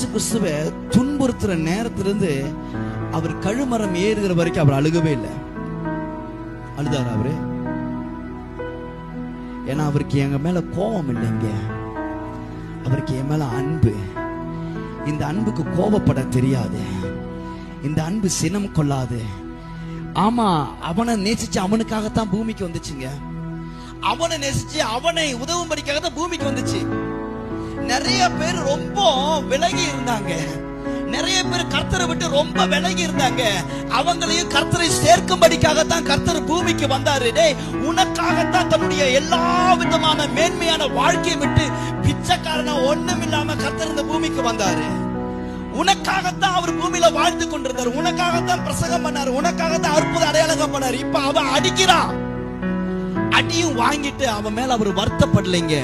இயேசு கிறிஸ்துவை துன்புறுத்துற நேரத்திலிருந்து அவர் கழுமரம் ஏறுகிற வரைக்கும் அவர் அழுகவே இல்லை. அழுதாரு அவரு? ஏன்னா அவருக்கு எங்க மேல கோபம் இல்லைங்க, அவருக்கு என் மேல அன்பு. இந்த அன்புக்கு கோபப்பட தெரியாது, இந்த அன்பு சினம் கொள்ளாது. ஆமா, அவனை நேசிச்சு அவனுக்காகத்தான் பூமிக்கு வந்துச்சுங்க. அவனை நேசிச்சு அவனை உதவும்படிக்காகத்தான் பூமிக்கு வந்துச்சு. நிறைய பேர் ரொம்ப விலகி இருந்தாங்க, நிறைய பேர் கர்த்தரை விட்டு ரொம்ப விலகி இருந்தாங்க. அவங்களையும் கர்த்தரை சேர்க்கும்படிக்காகத்தான் கர்த்தர் பூமிக்கு வந்தாரு. உனக்காகத்தான் தன்னுடைய எல்லா விதமான மேன்மையான வாழ்க்கையை விட்டு பிச்சைக்காரனா ஒண்ணும் இல்லாம கர்த்தர் இந்த பூமிக்கு வந்தாரு. உனக்காகத்தான் அவர் பூமியில வாழ்ந்து கொண்டிருந்தார், உனக்காகத்தான் பிரசங்கம் பண்ணாரு, உனக்காகத்தான் அற்புத அடையாளம் பண்ணாரு. இப்ப அவன் அடிக்கிறான், அடியும் வாங்கிட்டு அவன் மேல அவர் வருத்தப்படலைங்க.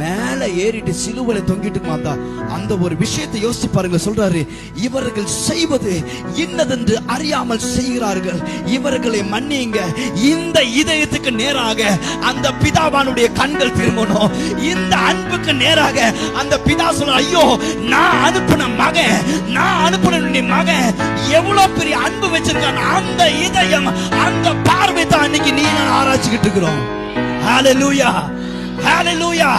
மேல ஏறிட்டு சிலுவையில தொங்கிட்டு மாத்தா அந்த ஒரு விஷயத்தை யோசிச்சு பாருங்க. சொல்றாரு, இவர்கள் செய்வது இன்னதென்று அறியாமல் செய்கிறார்கள், இவர்களை மன்னியுங்க. இந்த இதயத்துக்கு நேராக அந்த பிதாவானுடைய கண்கள் திரும்பணும். இந்த அன்புக்கு நேராக அந்த பிதா சொல்ற, ஐயோ நான் அனுப்பின மகன், நான் அனுப்பின மகன் எவ்வளவு பெரிய அன்பு வச்சிருக்கான். அந்த இதயம், அந்த பார்வை தான் இன்னைக்கு நீ நான் ஆராய்ச்சிக்கிட்டு இருக்கிறோம். ஹalleluya, ஹalleluya.